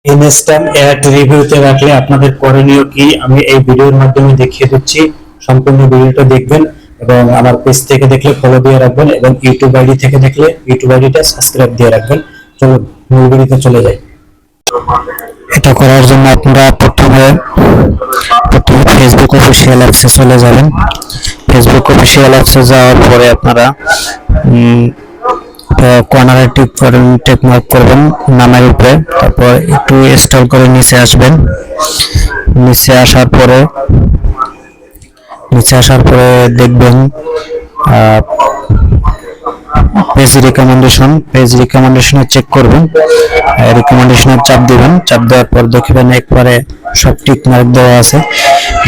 Instant add রিভিউতে রাখলে আপনাদের করণীয় কি আমি এই ভিডিওর মাধ্যমে দেখিয়ে দিচ্ছি। সম্পূর্ণ ভিডিওটা দেখবেন এবং আমার পেজ থেকে দেখলে ফলো দিয়ে রাখবেন এবং ইউটিউব আইডি থেকে দেখলে ইউটিউব আইডিটা সাবস্ক্রাইব দিয়ে রাখবেন। চলুন মূল ভিডিওতে চলে যাই। এটা করার জন্য আপনারা প্রথমে ফেসবুক অফিসিয়াল অ্যাপসে চলে যাবেন। ফেসবুক অফিসিয়াল অ্যাপসে যাওয়ার পরে আপনারা কর্নারে টিক মার্ক করবেন নামের উপরে, তারপর একটু স্ক্রল করে নিচে আসবেন। নিচে আসার পরে দেখবেন পেজ রিকমেন্ডেশনে চেক করবেন, রিকমেন্ডেশনে চাপ দিবেন। চাপ দেওয়ার পর দেখবেন একবারে সব টিক মার্ক দেওয়া আছে।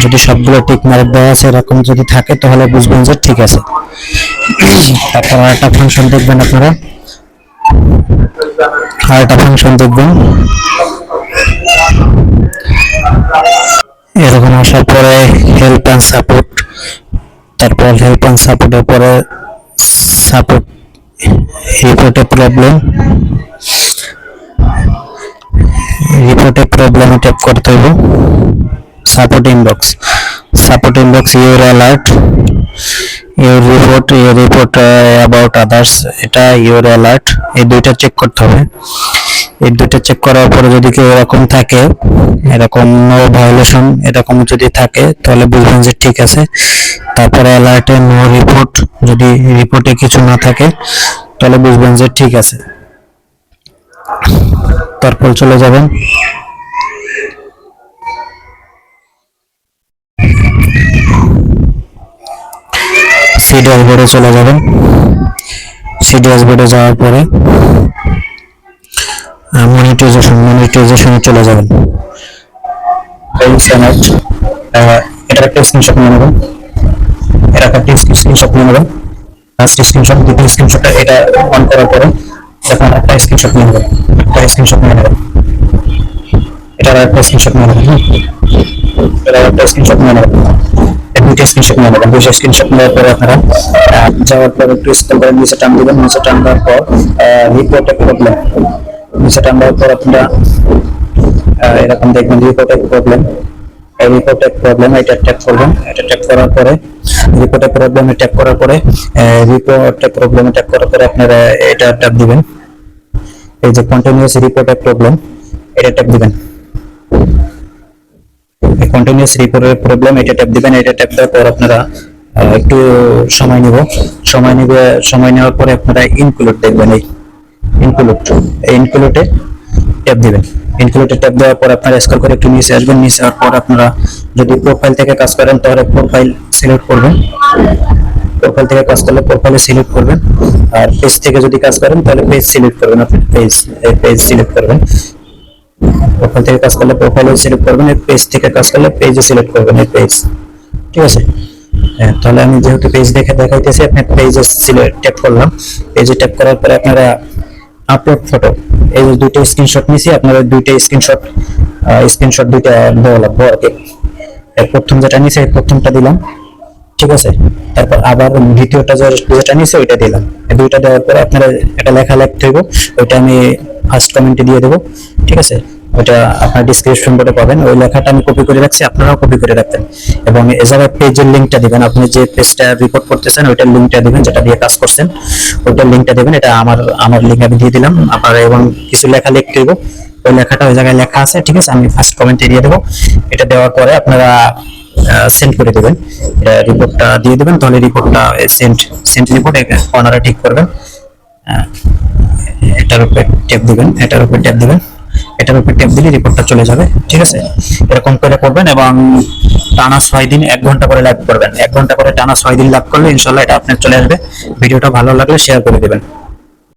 যদি সবগুলো টিক মার্ক দেওয়া আছে এরকম যদি থাকে তাহলে বুঝবেন যে ঠিক আছে। তারপর আরেকটা ফাংশন দেখবেন, আপনারা এরকম আসার পরে হেল্প অ্যান্ড সাপোর্ট, তারপর হেল্প অ্যান্ড সাপোর্টের পরে সাপোর্ট রিপোর্টে প্রবলেমে ট্যাপ করতে হবে। Support inbox your alert, your report about others, এটা ইউর অ্যালার্ট। এই দুইটা চেক করতে হবে। এই দুইটা চেক করার পরে যদি কেউ এরকম থাকে, এরকম নো ভায়োলেশন এরকম যদি থাকে তাহলে বুঝবেন যে ঠিক আছে। তারপরে অ্যালার্টে নো রিপোর্ট, যদি রিপোর্টে কিছু না থাকে তাহলে বুঝবেন যে ঠিক আছে। তারপর চলে যাবেন সি ড্যাশবোর্ডে যাওয়ার পরে মনিটাইজেশনে চলে যাবেন। এটা একটা স্ক্রিনশট নিয়ে নেবেন, ফার্স্ট স্ক্রিনশট, দ্বিতীয় স্ক্রিনশটটা এটা অন করার পরে এখন একটা স্ক্রিনশট নিয়ে নেবেন, এটার একটা স্ক্রিনশট নিয়ে নেবেন, দুইটা স্ক্রিনশট নিয়ে নেবেন। দুইটা স্ক্রিনশট নেওয়ার পরে আপনারা যাওয়ার পর একটু স্ক্রল করে নিচে টান দিবেন। নিচে টান দেওয়ার পর রিপোর্ট প্রবলেম, নিচে টান দেওয়ার পর আপনারা এরকম দেখবেন রিপোর্ট প্রবলেম। এই রিপোর্ট প্রবলেম এটা ট্যাপ করবেন। এটা ট্যাপ করার পরে রিপোর্ট প্রবলেমে ট্যাপ করার পরে আপনারা এটা ট্যাপ দিবেন। এই যে কন্টিনিউয়াস রিপোর্ট প্রবলেম, এটা ট্যাপ দিবেন। কন্টিনিউয়াস রিপোর্টের প্রবলেম এটা ট্যাপ দিবেন। এটা ট্যাপ দেওয়ার পর আপনারা একটু সময় নেওয়ার পরে আপনারা ইনক্লুড দেখবেন। এই ইনক্লুডে ট্যাপ দিবেন। ইনক্লুডে ট্যাপ দেওয়ার পর আপনারা স্ক্রল করে একটু নিচে আসবেন। নিচে আসার পর আপনারা যদি প্রোফাইল থেকে কাজ করেন তাহলে প্রোফাইল সিলেক্ট করবেন। প্রোফাইল থেকে কাজ করলে প্রোফাইলে সিলেক্ট করবেন। আর পেজ থেকে যদি কাজ করেন তাহলে পেজ সিলেক্ট করবেন। আপনি পেজ সিলেক্ট করবেন। প্রোফাইল থেকে কাজ করলে প্রোফাইলে সিলেক্ট করবেন, পেজ থেকে কাজ করলে পেজে সিলেক্ট করবেন। এই পেজ, ঠিক আছে। তাহলে আমি যেহেতু পেজ দেখে দেখাইতেছি, আপনি পেজে সিলেক্ট ট্যাপ করলাম। পেজে ট্যাপ করার পরে আপনারা আপলোড ফটো, এই যে দুইটা স্ক্রিনশট নিছি, আপনারা দুইটা স্ক্রিনশট দুইটা দেওয়া লাগবে আর কি। প্রথম যেটা নিছি প্রথমটা দিলাম, ঠিক আছে। তারপর আবার দ্বিতীয়টা যেটা নিছে ওইটা দিলাম। এই দুইটা দেওয়ার পরে আপনারা একটা লেখা লিখতে হইব, ওইটা আমি ফার্স্ট কমেন্টে দিয়ে দেবো, ঠিক আছে। ওইটা আপনার ডিসক্রিপশন বোর্ডে পাবেন। ওই লেখাটা আমি কপি করে রাখছি, আপনারাও কপি করে রাখবেন। এবং এই জায়গায় পেজের লিঙ্কটা দিবেন। আপনি যে পেজটা রিপোর্ট করতেছেন ওইটার লিঙ্কটা দিবেন, যেটা দিয়ে কাজ করছেন ওইটার লিঙ্কটা দিবেন। এটা আমার লিঙ্ক আমি দিয়ে দিলাম। আপনারা এবং কিছু লেখা লিখতে হইব, ওই লেখাটা ওই জায়গায় লেখা আছে, ঠিক আছে। আমি ফার্স্ট কমেন্টে দিয়ে দেবো। এটা দেওয়ার পরে আপনারা সেন্ড করে দেবেন, রিপোর্টটা দিয়ে দেবেন। তাহলে রিপোর্টটা সেন্ড রিপোর্ট কর্নারে ঠিক করবেন। এটার উপরে ট্যাপ দিবেন, এটার উপরে ট্যাপ দিলে রিপোর্টটা চলে যাবে, ঠিক আছে। এরকম করে করবেন এবং টানা 6 দিন 1 ঘন্টা করে লাইভ করবেন। 1 ঘন্টা করে টানা 6 দিন লাইভ করলে ইনশাআল্লাহ এটা আপনার চলে আসবে। ভিডিওটা ভালো লাগলে শেয়ার করে দেবেন।